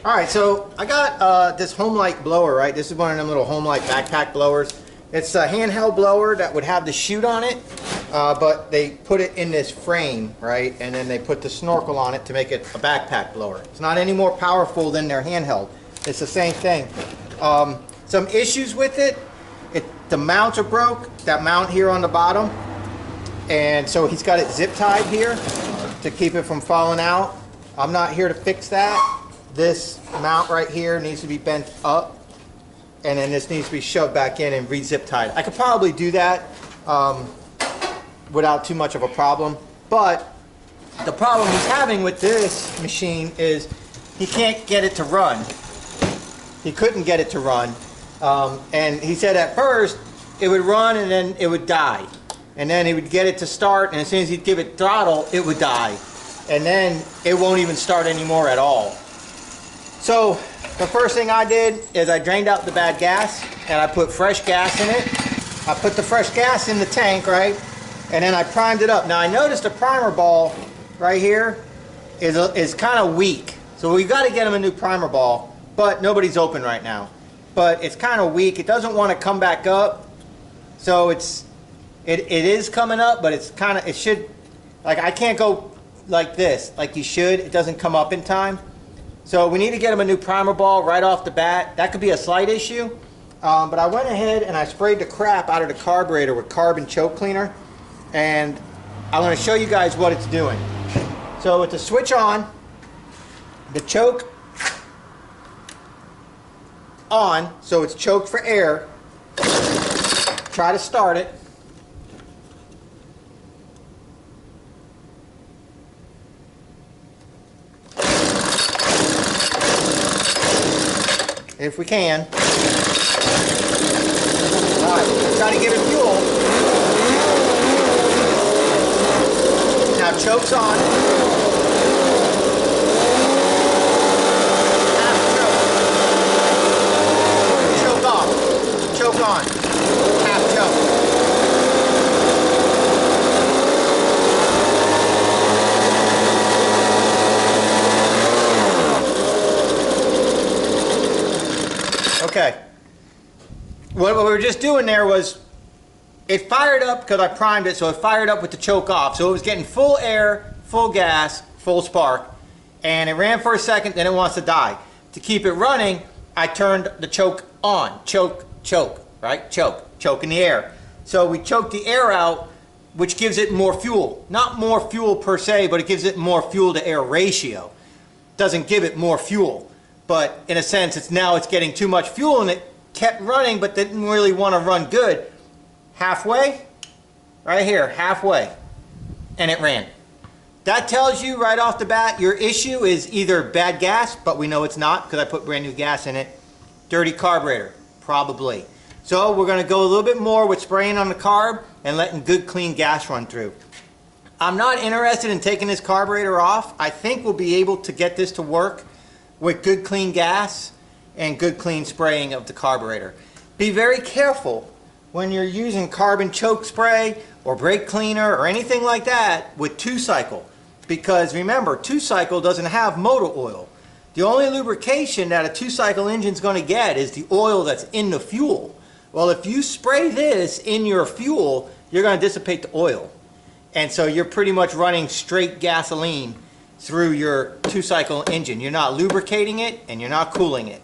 Alright, so I got this Homelite blower, right? This is one of them little Homelite backpack blowers. It's a handheld blower that would have the chute on it, but they put it in this frame, right? And then they put the snorkel on it to make it a backpack blower. It's not any more powerful than their handheld. It's the same thing. Some issues with it. The mounts are broke, that mount here on the bottom. And so he's got it zip tied here to keep it from falling out. I'm not here to fix that. This mount right here needs to be bent up, and then this needs to be shoved back in and re-zip tied. I could probably do that without too much of a problem, but the problem he's having with this machine is he can't get it to run. He couldn't get it to run, and he said at first it would run and then it would die, and then he would get it to start, and as soon as he'd give it throttle it would die, and then it won't even start anymore at all. So the first thing I did is I drained out the bad gas and I put fresh gas in it. I put the fresh gas in the tank, right? And then I primed it up. Now I noticed the primer ball right here is kind of weak. So we've got to get him a new primer ball, but nobody's open right now. But it's kind of weak. It doesn't want to come back up. So it is coming up, but it's kind of, it should, like I can't go like this, like you should. It doesn't come up in time. So we need to get him a new primer ball right off the bat. That could be a slight issue. But I went ahead and I sprayed the crap out of the carburetor with carbon choke cleaner. And I'm going to show you guys what it's doing. So with the switch on, the choke on, so it's choked for air. Try to start it. If we can. Alright, try to give it fuel. Now choke's on. Half choke. Choke off. Choke on. Half choke. Okay, what we were just doing there was, it fired up because I primed it, so it fired up with the choke off. So it was getting full air, full gas, full spark, and it ran for a second, then it wants to die. To keep it running, I turned the choke on. Choke, choke, right? Choke in the air. So we choked the air out, which gives it more fuel. Not more fuel per se, but it gives it more fuel to air ratio. Doesn't give it more fuel. But in a sense, it's getting too much fuel, and it kept running, but didn't really want to run good. Halfway, right here, halfway, and it ran. That tells you right off the bat your issue is either bad gas, but we know it's not because I put brand new gas in it. Dirty carburetor, probably. So we're going to go a little bit more with spraying on the carb and letting good clean gas run through. I'm not interested in taking this carburetor off. I think we'll be able to get this to work with good clean gas and good clean spraying of the carburetor. Be very careful when you're using carbon choke spray or brake cleaner or anything like that with 2-cycle, because remember, 2-cycle doesn't have motor oil. The only lubrication that a 2-cycle engine is going to get is the oil that's in the fuel. Well, if you spray this in your fuel, you're going to dissipate the oil, and so you're pretty much running straight gasoline through your 2-cycle engine. You're not lubricating it and you're not cooling it.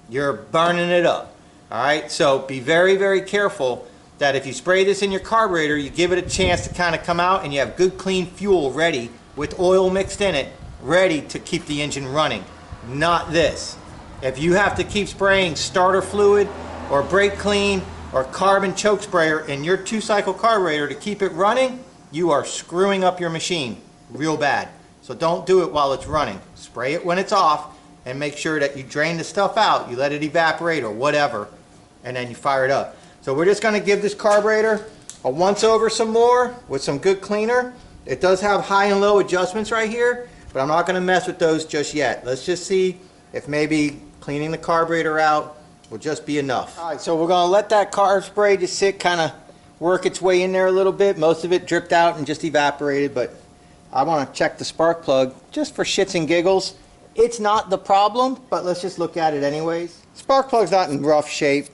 You're burning it up. Alright, so be very, very careful that if you spray this in your carburetor, you give it a chance to kind of come out and you have good clean fuel ready with oil mixed in it, ready to keep the engine running. Not this. If you have to keep spraying starter fluid or brake clean or carbon choke sprayer in your 2-cycle carburetor to keep it running, you are screwing up your machine real bad. So don't do it while it's running. Spray it when it's off and make sure that you drain the stuff out. You let it evaporate or whatever, and then you fire it up. So we're just going to give this carburetor a once over some more with some good cleaner. It does have high and low adjustments right here, but I'm not going to mess with those just yet. Let's just see if maybe cleaning the carburetor out will just be enough. Alright, so we're going to let that carb spray just sit, kind of work its way in there a little bit. Most of it dripped out and just evaporated, but I want to check the spark plug just for shits and giggles It's not the problem, but let's just look at it anyways. Spark plug's not in rough shape.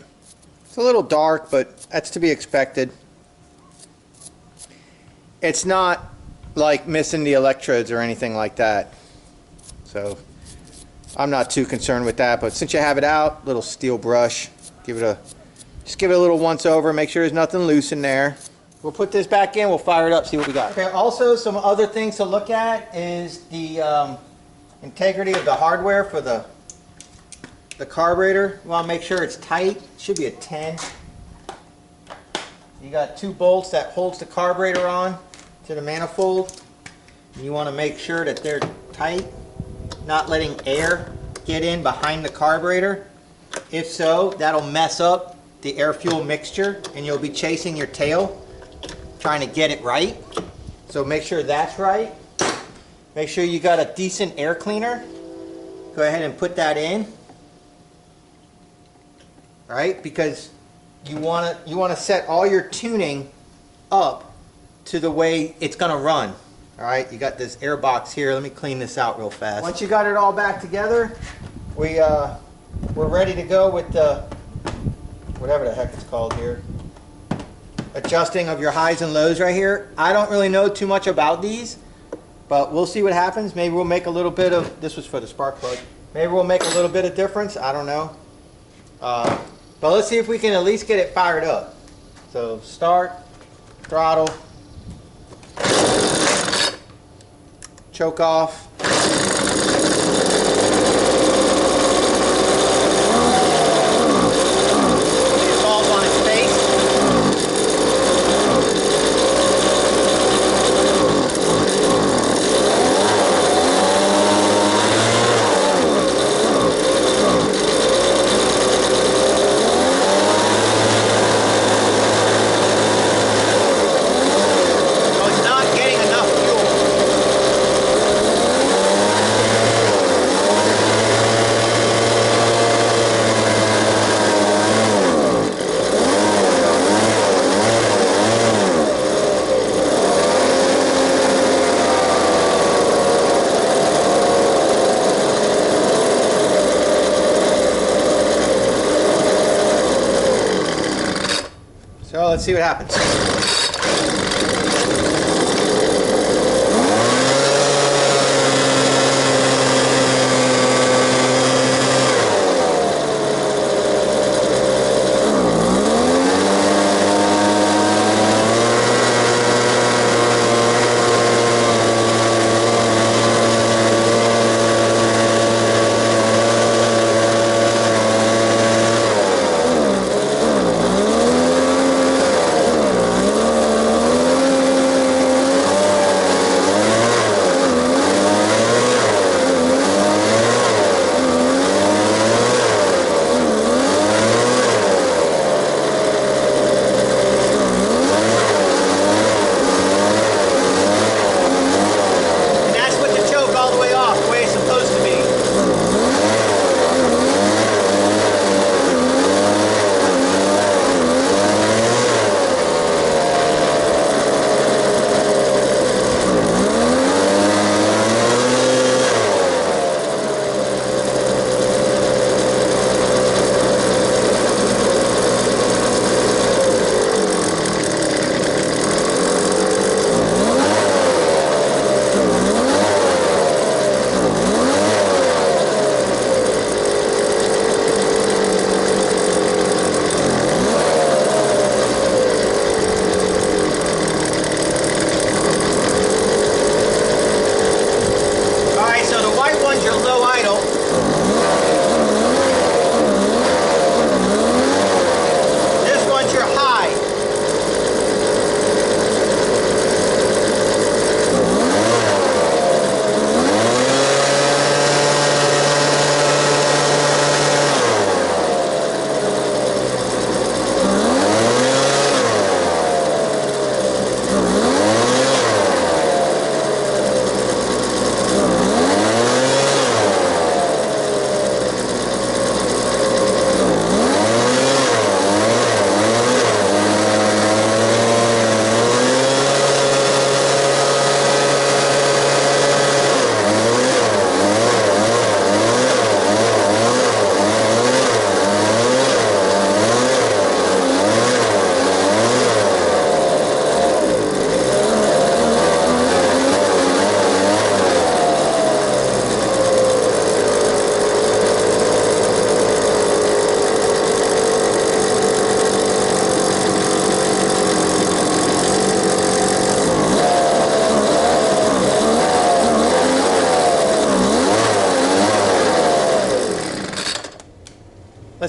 It's a little dark, but that's to be expected. It's not like missing the electrodes or anything like that. So I'm not too concerned with that, but since you have it out, little steel brush, just give it a little once over, make sure there's nothing loose in there. We'll put this back in, we'll fire it up, see what we got. Okay, also some other things to look at is the integrity of the hardware for the carburetor. You want to make sure it's tight. It should be a 10. You got 2 bolts that holds the carburetor on to the manifold. And you want to make sure that they're tight, not letting air get in behind the carburetor. If so, that'll mess up the air-fuel mixture and you'll be chasing your tail trying to get it right. So make sure that's right. Make sure you got a decent air cleaner. Go ahead and put that in. Right? Because you want to set all your tuning up to the way it's going to run. All right? You got this air box here. Let me clean this out real fast. Once you got it all back together, we're ready to go with the whatever the heck it's called here. Adjusting of your highs and lows right here. I don't really know too much about these, but we'll see what happens. Maybe we'll make a little bit of, this was for the spark plug. Maybe we'll make a little bit of difference. I don't know. But let's see if we can at least get it fired up. So start, throttle, choke off. So let's see what happens.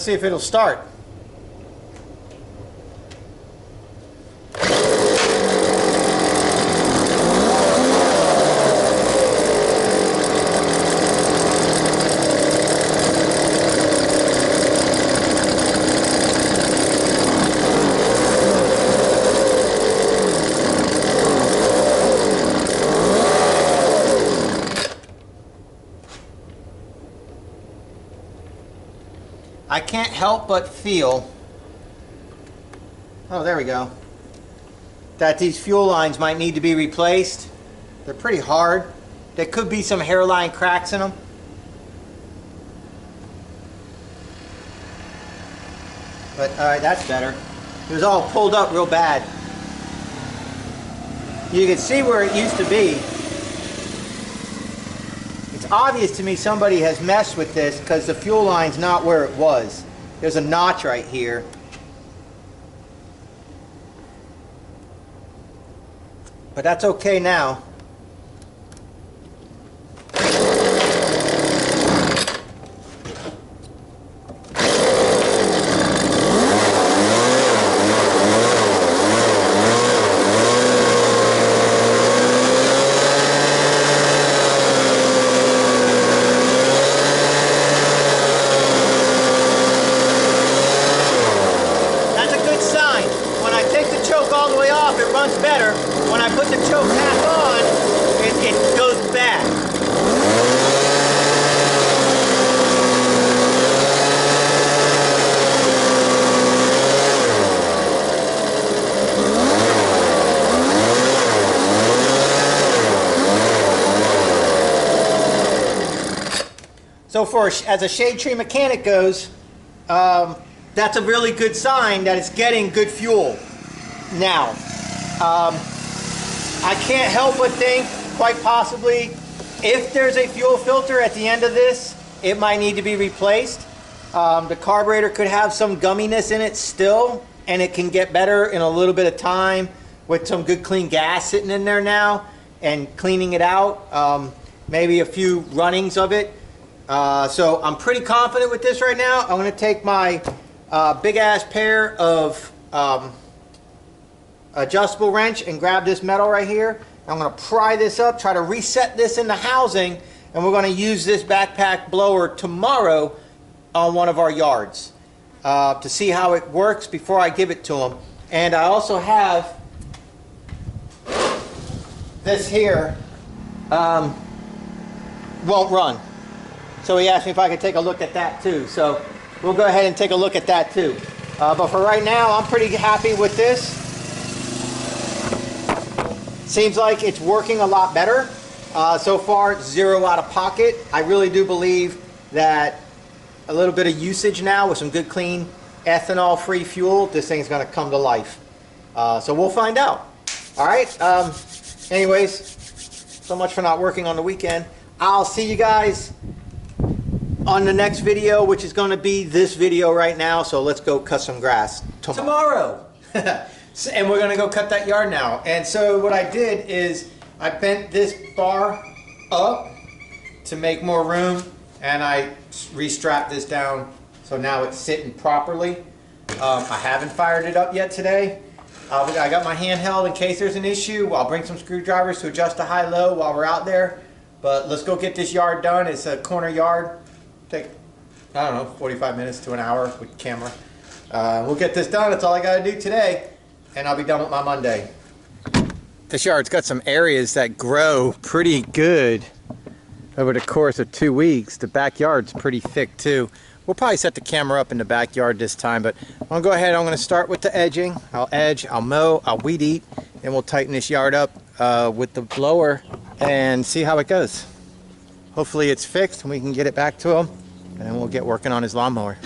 Let's see if it'll start. I can't help but feel, oh there we go, that these fuel lines might need to be replaced. They're pretty hard. There could be some hairline cracks in them. But alright, that's better. It was all pulled up real bad. You can see where it used to be. It's obvious to me somebody has messed with this because the fuel line's not where it was. There's a notch right here. But that's okay now. Better. When I put the choke half on, it goes back. So as a shade tree mechanic goes, that's a really good sign that it's getting good fuel now. I can't help but think, quite possibly, if there's a fuel filter at the end of this, it might need to be replaced. The carburetor could have some gumminess in it still, and it can get better in a little bit of time with some good clean gas sitting in there now and cleaning it out. Maybe a few runnings of it. So I'm pretty confident with this right now. I'm going to take my big ass pair of adjustable wrench and grab this metal right here. I'm going to pry this up, try to reset this in the housing, and we're going to use this backpack blower tomorrow on one of our yards to see how it works before I give it to them. And I also have this here, won't run. So he asked me if I could take a look at that too. So we'll go ahead and take a look at that too. But for right now, I'm pretty happy with this. Seems like it's working a lot better. So far, 0 out of pocket. I really do believe that a little bit of usage now with some good clean ethanol-free fuel, this thing's going to come to life. So we'll find out. All right. Anyways, so much for not working on the weekend. I'll see you guys on the next video, which is going to be this video right now. So let's go cut some grass tomorrow. And we're going to go cut that yard now. And so what I did is I bent this bar up to make more room, and I restrapped this down so now it's sitting properly. I haven't fired it up yet today. I got my handheld in case there's an issue. I'll bring some screwdrivers to adjust the high-low while we're out there. But let's go get this yard done. It's a corner yard. Take, I don't know, 45 minutes to an hour with camera. We'll get this done. That's all I got to do today. And I'll be done with my Monday. This yard's got some areas that grow pretty good over the course of 2 weeks. The backyard's pretty thick too. We'll probably set the camera up in the backyard this time, but I'm going to go ahead. I'm going to start with the edging. I'll edge, I'll mow, I'll weed eat, and we'll tighten this yard up with the blower and see how it goes. Hopefully it's fixed and we can get it back to him, and then we'll get working on his lawnmower.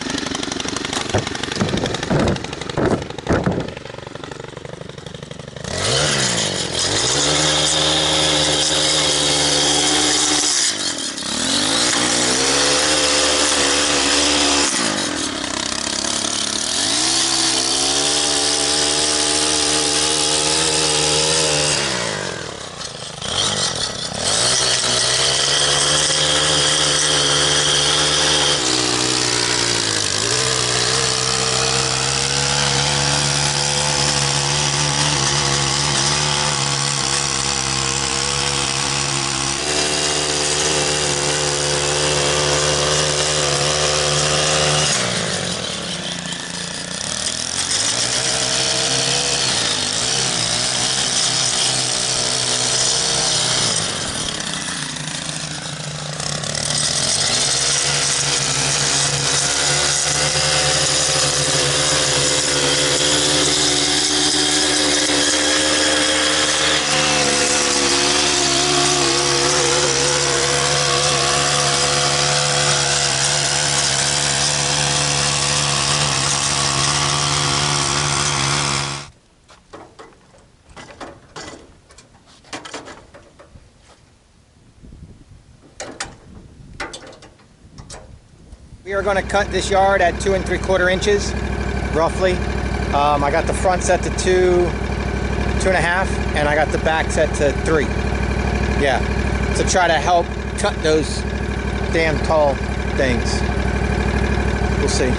We are going to cut this yard at 2 3/4 inches, roughly. I got the front set to 2.5, and I got the back set to 3. Yeah, to try to help cut those damn tall things. We'll see.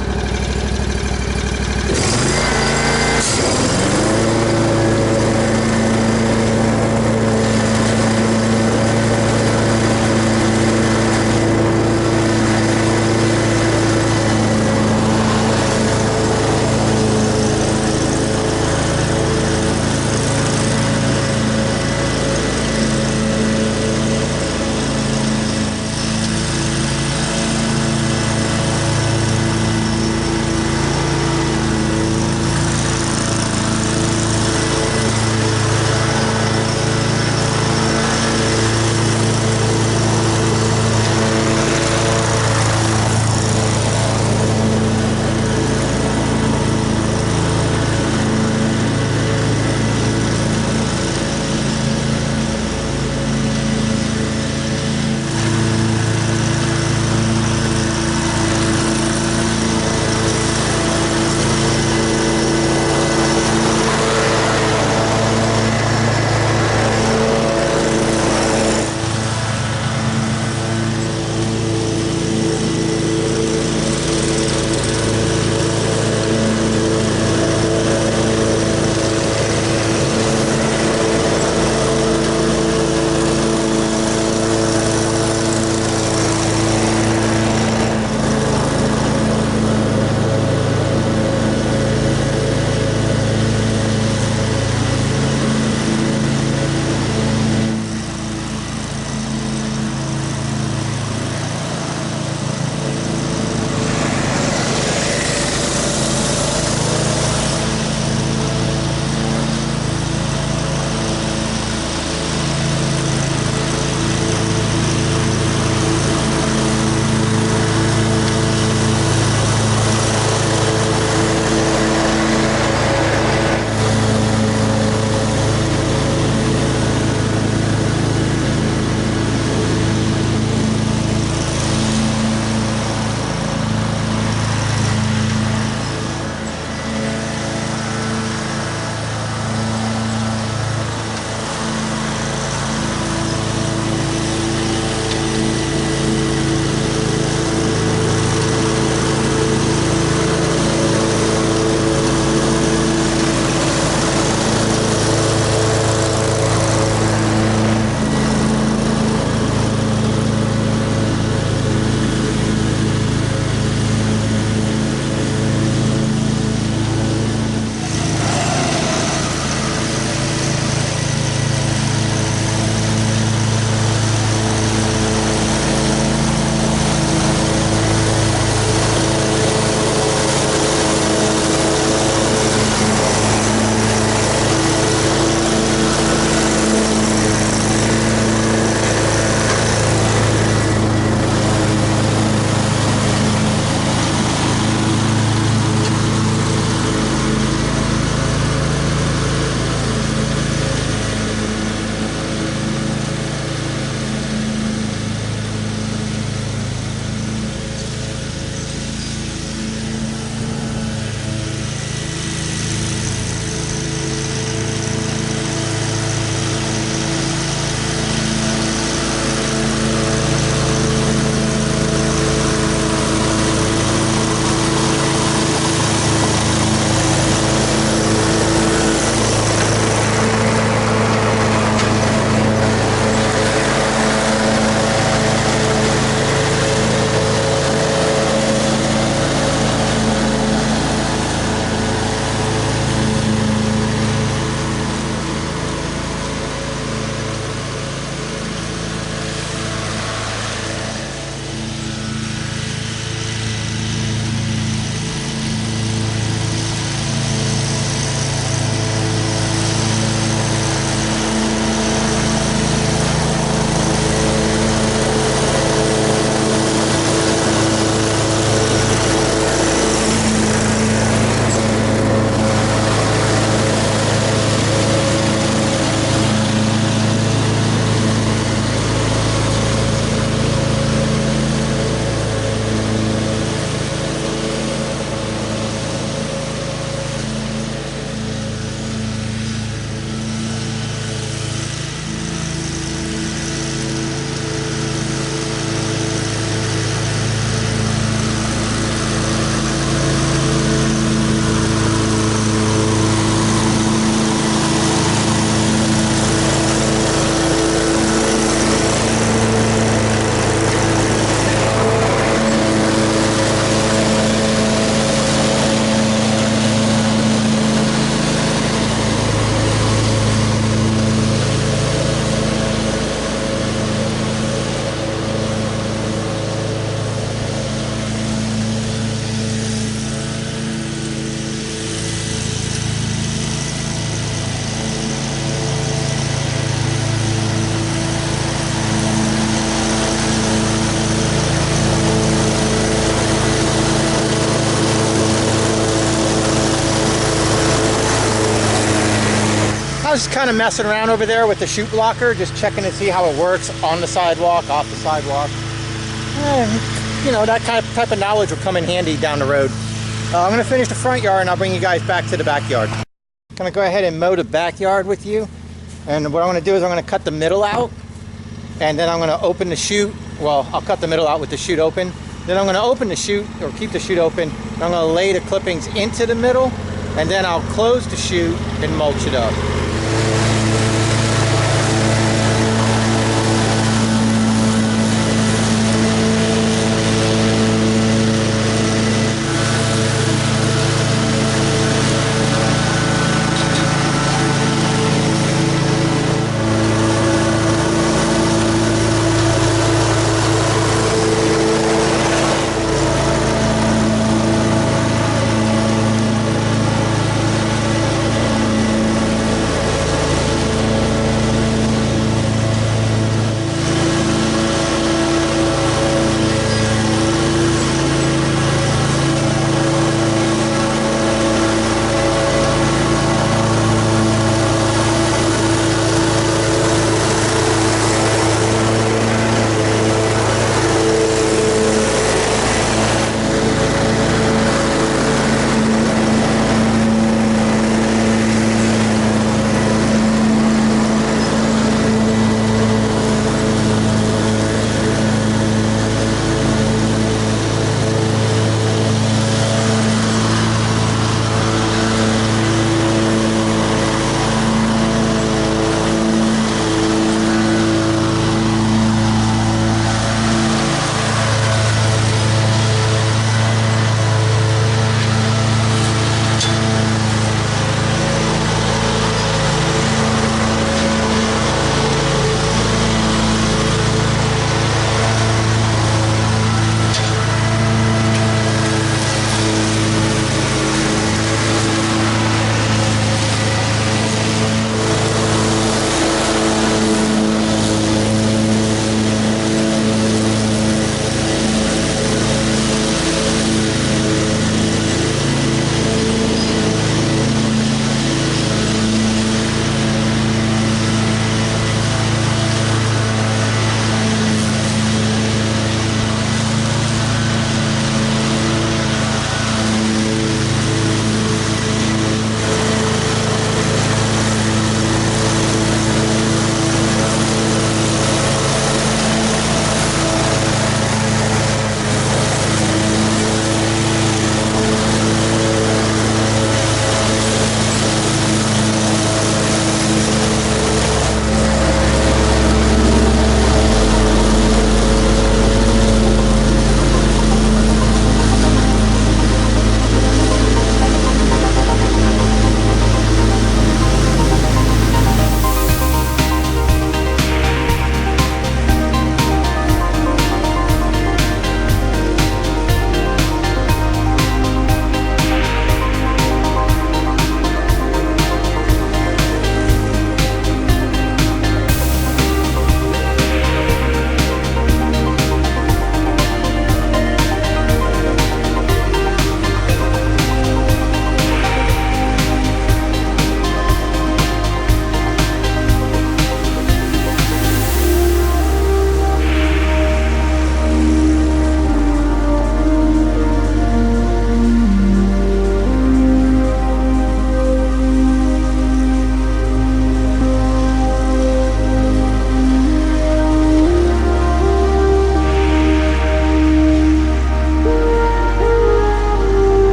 was kind of messing around over there with the chute blocker, just checking to see how it works on the sidewalk, off the sidewalk. You know, that type of knowledge will come in handy down the road. I'm going to finish the front yard and I'll bring you guys back to the backyard. I'm going to go ahead and mow the backyard with you. And what I'm going to do is I'm going to cut the middle out. And then I'm going to open the chute. Well, I'll cut the middle out with the chute open. Then I'm going to open the chute, or keep the chute open. And I'm going to lay the clippings into the middle. And then I'll close the chute and mulch it up.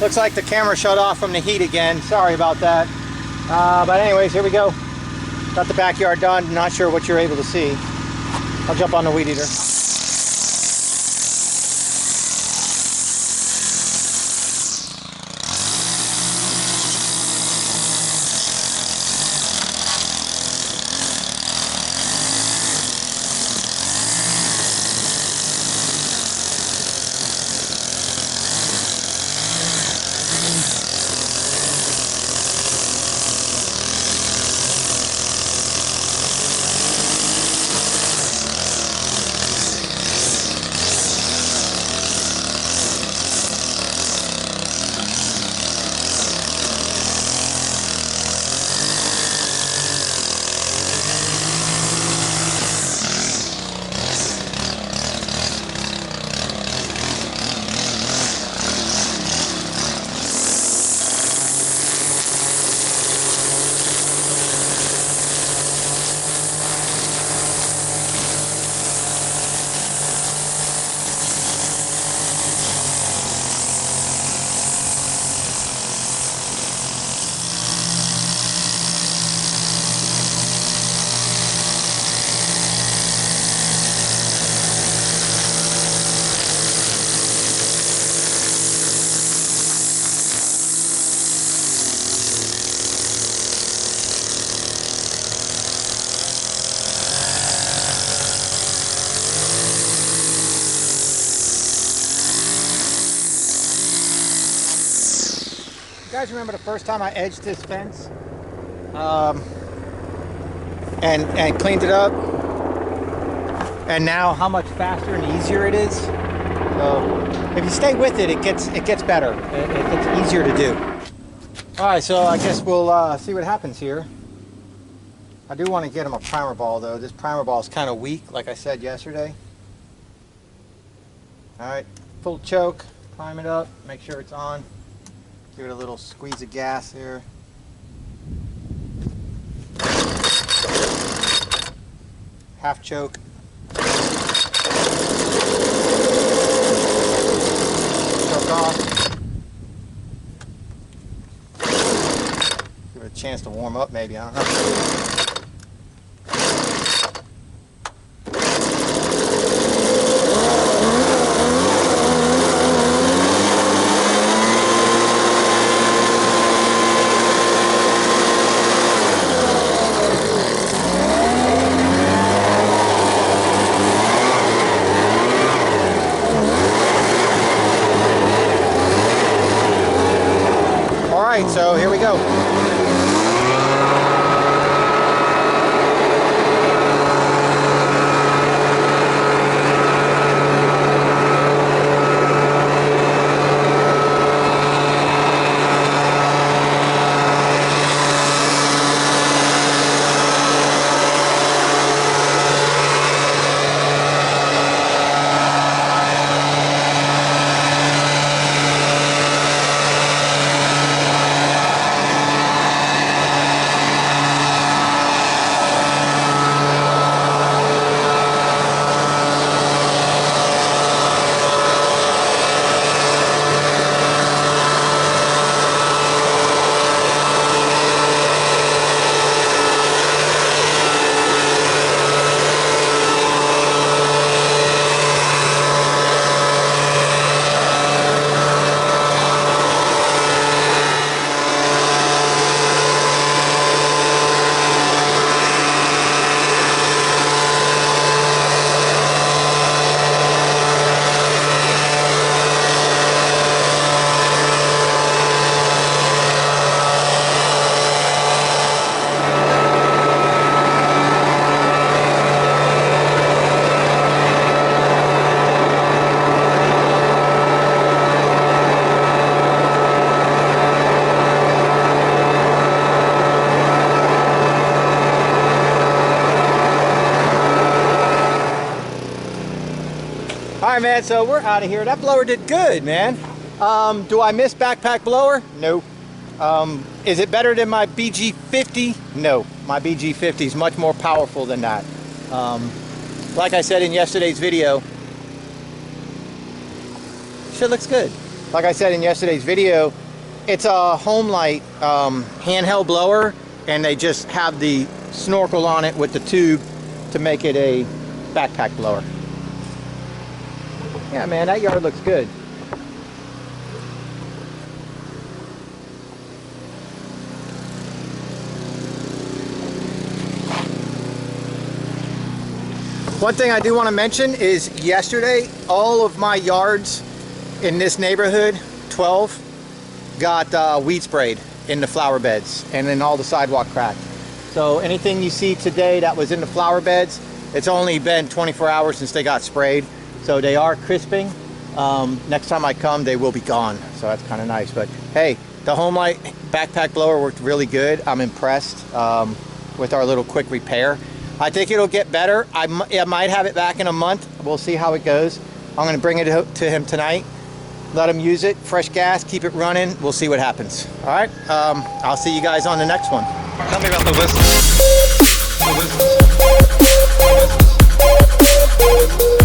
Looks like the camera shut off from the heat again. Sorry about that. But anyways, here we go. Got the backyard done. Not sure what you're able to see. I'll jump on the weed eater. You guys remember the first time I edged this fence and cleaned it up, and now how much faster and easier it is? So if you stay with it, it gets better. It gets easier to do. All right, so I guess we'll see what happens here. I do want to get him a primer ball though. This primer ball is kind of weak, like I said yesterday. All right, full choke, prime it up, make sure it's on. Give it a little squeeze of gas here. Half choke. Choke off. Give it a chance to warm up maybe, I don't know. So here we go. All right, man, so we're out of here. That blower did good, man. Do I miss backpack blower? No. Is it better than my BG50? No. My BG50 is much more powerful than that. Like I said in yesterday's video, shit looks good. like I said in yesterday's video, it's a Homelite handheld blower, and they just have the snorkel on it with the tube to make it a backpack blower. Yeah, man, that yard looks good. One thing I do want to mention is yesterday, all of my yards in this neighborhood, 12, got weed sprayed in the flower beds and in all the sidewalk crack. So anything you see today that was in the flower beds, it's only been 24 hours since they got sprayed. So they are crisping. Next time I come, they will be gone. So that's kind of nice. But hey, the Homelite backpack blower worked really good. I'm impressed with our little quick repair. I think it'll get better. I might have it back in a month. We'll see how it goes. I'm going to bring it to him tonight. Let him use it. Fresh gas, keep it running. We'll see what happens. All right. I'll see you guys on the next one. Tell me about the whistles. The whistles.